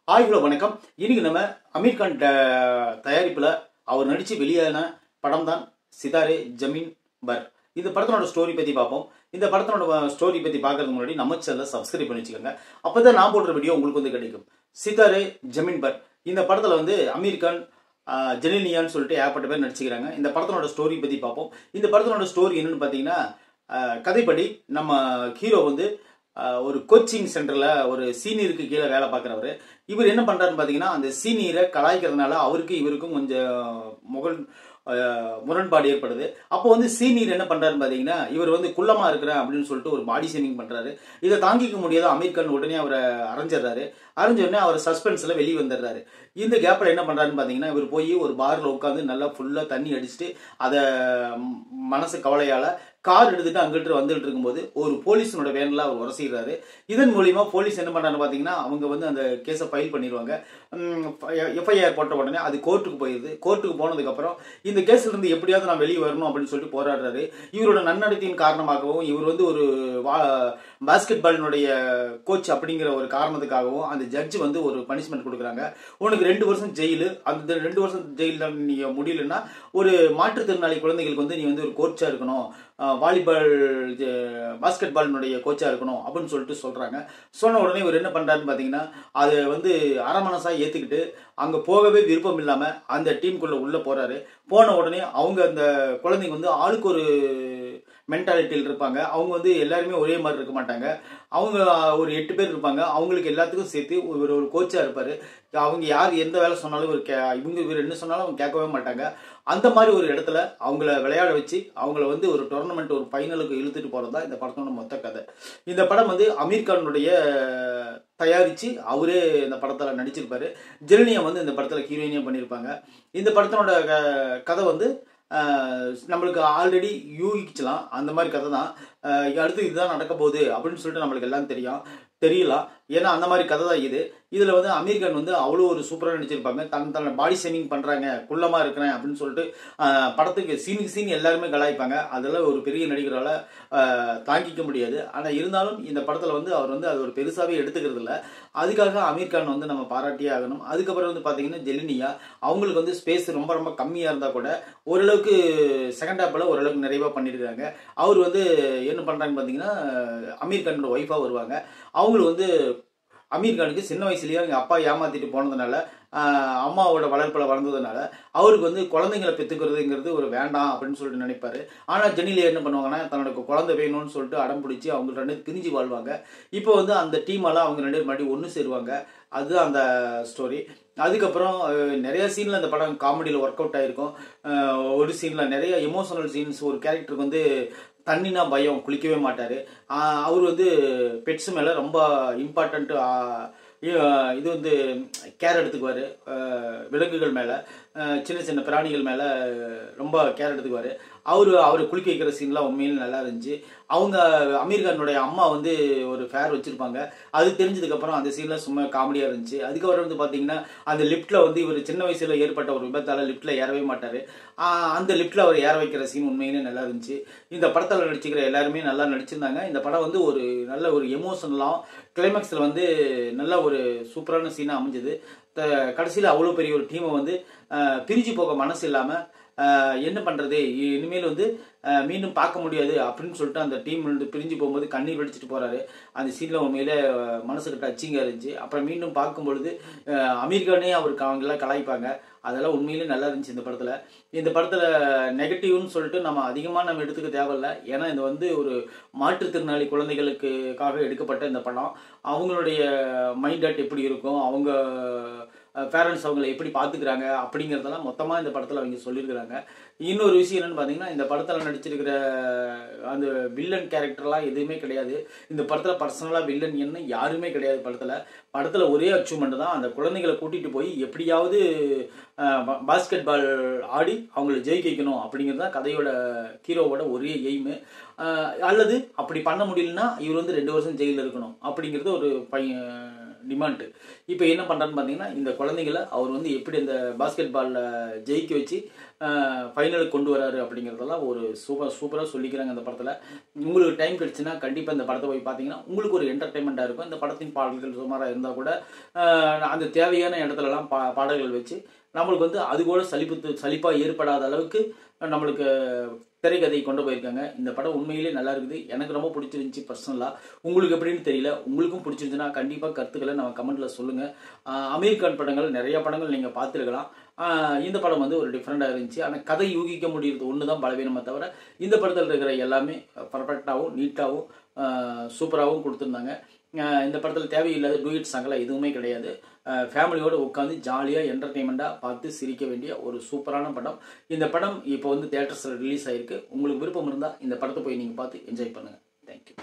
Hi hello வணக்கம். இன்னைக்கு நம்ம அமீர் கான் தயாரிப்புல அவர் நடிச்சு வெளியான படம் தான் சிதாரே ஜமீன் பர். இந்த படத்தோட ஸ்டோரி பத்தி பார்ப்போம். இந்த படத்தோட ஸ்டோரி பத்தி பார்க்கறதுக்கு முன்னாடி நம்ம சேனலை சப்ஸ்கிரைப் பண்ணி வச்சுக்கோங்க. அப்பதான் நான் போடுற வீடியோ உங்களுக்கு வந்து கிடைக்கும். சிதாரே ஜமீன் பர் இந்த படத்துல வந்து அமீர் கான் ஜெனிலியான்னு சொல்லிட்டு ஏகப்பட்ட பேர் நடிச்சுக்கிறாங்க. இந்த படத்தோட ஸ்டோரி பத்தி பார்ப்போம். இந்த படத்தோட ஸ்டோரி என்னன்னு பாத்தீங்கன்னா, கதைப்படி நம்ம ஹீரோ வந்து ஒரு கோச்சிங் சென்டர்ல ஒரு சீனியருக்கு கீழே வேலை பார்க்குறவர். இவர் என்ன பண்றாருன்னு பாத்தீங்கன்னா, அந்த சீனியரை கலாய்க்கிறதுனால அவருக்கு இவருக்கும் கொஞ்சம் முரண்பாடு ஏற்படுது. அப்போ வந்து சீனியர் என்ன பண்றாருன்னு பாத்தீங்கன்னா, இவர் வந்து குள்ளமா இருக்கிறேன் அப்படின்னு சொல்லிட்டு ஒரு பாடி ஷேமிங் பண்றாரு. இதை தாங்கிக்க முடியாத அமீர் கான் உடனே அவரை அரைஞ்சிடுறாரு. அரைஞ்ச உடனே அவர் சஸ்பென்ஸ்ல வெளியே வந்துடுறாரு. இந்த கேப்ல என்ன பண்றாருன்னு பாத்தீங்கன்னா, இவர் போய் ஒரு பார்ல உட்காந்து நல்லா ஃபுல்லா தண்ணி அடிச்சுட்டு அதை மனசு கவலையால கார் எடுத்துட்டு அங்கிட்டு வந்துட்டு இருக்கும்போது ஒரு போலீஸனோட வேன்ல அவர் உரசிடுறாரு. இதன் மூலியமா போலீஸ் என்ன பண்றாங்க பாத்தீங்கன்னா, அவங்க வந்து அந்த கேஸை ஃபைல் பண்ணிடுவாங்க. எஃப்ஐஆர் போட்ட உடனே அது கோர்ட்டுக்கு போயிருது. கோர்ட்டுக்கு போனதுக்கு அப்புறம் இந்த கேஸ்ல இருந்து எப்படியாவது நான் வெளியே வரணும் அப்படின்னு சொல்லிட்டு போராடுறாரு. இவரோட நன்னடத்தையின் காரணமாகவும் இவர் வந்து ஒரு பாஸ்கெட் பாலினுடைய கோச் அப்படிங்கிற ஒரு காரணத்துக்காகவும் அந்த ஜட்ஜ் வந்து ஒரு பனிஷ்மெண்ட் கொடுக்குறாங்க. உனக்கு 2 வருஷம் ஜெயிலு. அந்த 2 வருஷம் ஜெயில நீங்க முடியலன்னா ஒரு மாற்றுத்திறனாளி குழந்தைகளுக்கு வந்து நீ வந்து ஒரு கோச்சா இருக்கணும், வாலிபால் பாஸ்கெட் பாலினுடைய கோச்சா இருக்கணும் அப்படின்னு சொல்லிட்டு சொல்றாங்க. சொன்ன உடனே இவர் என்ன பண்றாருன்னு பாத்தீங்கன்னா, அதை வந்து அரமனசா ஏத்துக்கிட்டு அங்க போகவே விருப்பம் இல்லாம அந்த டீமுக்குள்ள உள்ள போறாரு. போன உடனே அவங்க அந்த குழந்தைங்க வந்து ஆளுக்கு ஒரு மென்டாலிட்டியில் இருப்பாங்க. அவங்க வந்து எல்லாருமே ஒரே மாதிரி இருக்க மாட்டாங்க. அவங்க ஒரு 8 பேர் இருப்பாங்க. அவங்களுக்கு எல்லாத்துக்கும் சேர்த்து இவர் ஒரு கோச்சா இருப்பாரு. அவங்க யார் எந்த வேலை சொன்னாலும் இவர் என்ன சொன்னாலும் அவங்க கேட்கவே மாட்டாங்க. அந்த மாதிரி ஒரு இடத்துல அவங்கள விளையாட வச்சு அவங்கள வந்து ஒரு டோர்னமெண்ட் ஒரு ஃபைனலுக்கு இழுத்துட்டு போறது தான் இந்த படத்தோட மொத்த கதை. இந்த படம் வந்து அமீர் கானுடைய தயாரிச்சு அவரே இந்த படத்துல நடிச்சிருப்பாரு. ஜெனிலியா வந்து இந்த படத்துல ஹீரோயினியா பண்ணியிருப்பாங்க. இந்த படத்தோட கதை வந்து நம்மளுக்கு ஆல்ரெடி யூகிக்கலாம். அந்த மாதிரி கதை தான். அடுத்து இதுதான் நடக்க போகுது அப்படின்னு சொல்லிட்டு நம்மளுக்கு எல்லாம் தெரியலாம். ஏன்னா அந்த மாதிரி கதை தான் இது. இதுல வந்து அமீர் கான் வந்து அவ்வளோ ஒரு சூப்பராக நடிச்சிருப்பாங்க. தன்னை பாடி ஷேமிங் பண்றாங்க, குள்ளமா இருக்கிறேன் அப்படின்னு சொல்லிட்டு படத்துக்கு சீன் எல்லாருமே கலாய்ப்பாங்க. அதெல்லாம் ஒரு பெரிய நடிகரால தாங்கிக்க முடியாது. ஆனா இருந்தாலும் இந்த படத்துல வந்து அவர் வந்து அது ஒரு பெருசாவே எடுத்துக்கிறது இல்லை. அதுக்காக அமீர் கான் வந்து நம்ம பாராட்டியே ஆகணும். அதுக்கப்புறம் வந்து பாத்தீங்கன்னா ஜெனிலியா, அவங்களுக்கு வந்து ஸ்பேஸ் ரொம்ப ரொம்ப கம்மியா இருந்தா கூட ஓரளவுக்கு செகண்ட் ஹாப்ல ஓரளவுக்கு நிறைவா பண்ணிருக்காங்க. அவர் வந்து என்ன பண்றாங்கன்னு பாத்தீங்கன்னா, அமீர் கானோட ஒய்ஃபா வருவாங்க. அவங்களுக்கு வந்து அமீர் கானுக்கு சின்ன வயசுலயே அவங்க அப்பா ஏமாத்திட்டு போனதுனால, அம்மாவோட வளர்ப்புல வளர்ந்ததுனால அவருக்கு வந்து குழந்தைங்களை பெற்றுக்கிறதுங்கிறது ஒரு வேண்டாம் அப்படின்னு சொல்லிட்டு நினைப்பாரு. ஆனா ஜெனிலியா என்ன பண்ணுவாங்கன்னா, தன்னோட குழந்தை வேணும்னு சொல்லிட்டு அடம் பிடிச்சி அவங்க 2 பிரிஞ்சு வாழ்வாங்க. இப்போ வந்து அந்த டீமால அவங்க 2 பேரும் மறுபடியும் ஒன்று சேருவாங்க. அதுதான் அந்த ஸ்டோரி. அதுக்கப்புறம் நிறைய சீன்ல அந்த படம் காமெடியில் ஒர்க் அவுட் ஆயிருக்கும். ஒரு சீன்ல நிறைய எமோஷனல் சீன்ஸ். ஒரு கேரக்டருக்கு வந்து தண்ணினா பயம், குளிக்கவே மாட்டாரு. அவர் வந்து பெட்ஸ் மேல ரொம்ப இம்பார்ட்டன்ட் இது வந்து கேர் எடுத்துக்குவாரு. விலங்குகள் மேல, சின்ன சின்ன பிராணிகள் மேல ரொம்ப கேர் எடுத்துக்குவாரு. அவரை குளிக்க வைக்கிற சீன்லாம் உண்மையில நல்லா இருந்துச்சு. அவங்க அமீர் கானுடைய அம்மா வந்து ஒரு ஃபேர் வச்சிருப்பாங்க. அது தெரிஞ்சதுக்கு அப்புறம் அந்த சீன்லாம் சும்மா காமெடியா இருந்துச்சு. அதுக்கப்புறம் வந்து பாத்தீங்கன்னா, அந்த லிப்ட்ல வந்து இவர் சின்ன வயசுல ஏற்பட்ட ஒரு விபத்தால லிப்ட்ல ஏறவே மாட்டாரு. அந்த லிப்ட்ல அவர் ஏற வைக்கிற சீன் உண்மையிலே நல்லா இருந்துச்சு. இந்த படத்துல நடிச்சுக்கிற எல்லாருமே நல்லா நடிச்சிருந்தாங்க. இந்த படம் வந்து ஒரு நல்ல ஒரு எமோஷனலாம் கிளைமேக்ஸ்ல வந்து நல்ல ஒரு சூப்பரான சீனா அமைஞ்சது. கடைசியில் அவ்வளோ பெரிய ஒரு டீமை வந்து பிரிஞ்சு போக மனசு இல்லாம என்ன பண்றது, இனிமேல் வந்து மீண்டும் பார்க்க முடியாது அப்படின்னு சொல்லிட்டு அந்த டீம் வந்து பிரிஞ்சு போகும்போது கண்ணீர் வெடிச்சிட்டு போறாரு. அந்த சீன்ல உண்மையில மனசுக்கு டச்சிங்கா இருந்துச்சு. அப்புறம் மீண்டும் பார்க்கும் பொழுது அமீர் கானே அவருக்கு அவங்கெல்லாம் கலாய்ப்பாங்க. அதெல்லாம் உண்மையிலே நல்லா இருந்துச்சு இந்த படத்துல நெகட்டிவ்னு சொல்லிட்டு நம்ம அதிகமாக எடுத்துக்க தேவையில்லை. ஏன்னா இது வந்து ஒரு மாற்றுத்திறனாளி குழந்தைகளுக்காக எடுக்கப்பட்ட இந்த படம். அவங்களுடைய மைண்ட் செட் எப்படி இருக்கும், அவங்க பேரண்ட்ஸ் அவங்களை எப்படி பார்த்துக்கிறாங்க அப்படிங்கிறதெல்லாம் மொத்தமாக இந்த படத்தில் அவங்க சொல்லியிருக்கிறாங்க. இன்னொரு விஷயம் என்னன்னு பார்த்தீங்கன்னா, இந்த படத்தில் நடிச்சிருக்கிற அந்த வில்லன் கேரக்டர்லாம் எதுவுமே கிடையாது. இந்த படத்தில் பர்சனலாக வில்லன் என்ன யாருமே கிடையாது. படத்தில் ஒரே அச்சீவ்மெண்ட் தான், அந்த குழந்தைகளை கூட்டிகிட்டு போய் எப்படியாவது பாஸ்கெட் பால் ஆடி அவங்களை ஜெயிக்க வைக்கணும் அப்படிங்கிறது தான் கதையோட ஹீரோவோட ஒரே எய்மு. அல்லது அப்படி பண்ண முடியலன்னா இவர் வந்து 2 வருஷம் ஜெயிலில் இருக்கணும் அப்படிங்கிறது ஒரு டிமாண்டு. இப்போ என்ன பண்ணுறான்னு பார்த்தீங்கன்னா, இந்த குழந்தைங்கள அவர் வந்து எப்படி இந்த பாஸ்கெட் பாலில் ஜெயிக்க வச்சு ஃபைனலுக்கு கொண்டு வராரு அப்படிங்கிறதெல்லாம் ஒரு சூப்பராக சொல்லிக்கிறாங்க இந்த படத்தில். உங்களுக்கு டைம் கிடச்சுன்னா கண்டிப்பாக இந்த படத்தை போய் பார்த்தீங்கன்னா உங்களுக்கு ஒரு என்டர்டைன்மெண்ட்டாக இருக்கும். இந்த படத்தின் பாடல்கள் சுமாராக இருந்தால் கூட அந்த தேவையான இடத்துலலாம் பாடல்கள் வச்சு நம்மளுக்கு வந்து அது கூட சலிப்பாக ஏற்படாத அளவுக்கு நம்மளுக்கு திரைக்கதையை கொண்டு போயிருக்காங்க. இந்த படம் உண்மையிலே நல்லா இருக்குது. எனக்கு ரொம்ப பிடிச்சிருந்துச்சி பர்சனலாக. உங்களுக்கு எப்படின்னு தெரியல. உங்களுக்கும் பிடிச்சிருந்துச்சுன்னா கண்டிப்பாக கருத்துக்களை நம்ம கமெண்ட்டில் சொல்லுங்கள். அமீர் கான் படங்கள் நிறைய படங்கள் நீங்கள் பார்த்துருக்கலாம். இந்த படம் வந்து ஒரு டிஃப்ரெண்ட்டாக இருந்துச்சு. ஆனால் கதை யூகிக்க முடியுறது ஒன்று தான் பலவீனமே தவிர இந்த படத்தில் இருக்கிற எல்லாமே பர்ஃபெக்டாகவும் நீட்டாகவும் சூப்பராகவும் கொடுத்துருந்தாங்க. இந்த படத்தில் தேவையில்லாத டூயட் சாங்கெல்லாம் எதுவுமே கிடையாது. ஃபேமிலியோடு உட்காந்து ஜாலியாக என்டர்டெயின்மெண்ட்டாக பார்த்து சிரிக்க வேண்டிய ஒரு சூப்பரான படம். இந்த படம் இப்போ வந்து தியேட்டர்ஸில் ரிலீஸ் ஆகிருக்கு. உங்களுக்கு விருப்பம் இருந்தால் இந்த படத்தை போய் நீங்கள் பார்த்து என்ஜாய் பண்ணுங்கள். தேங்க்யூ.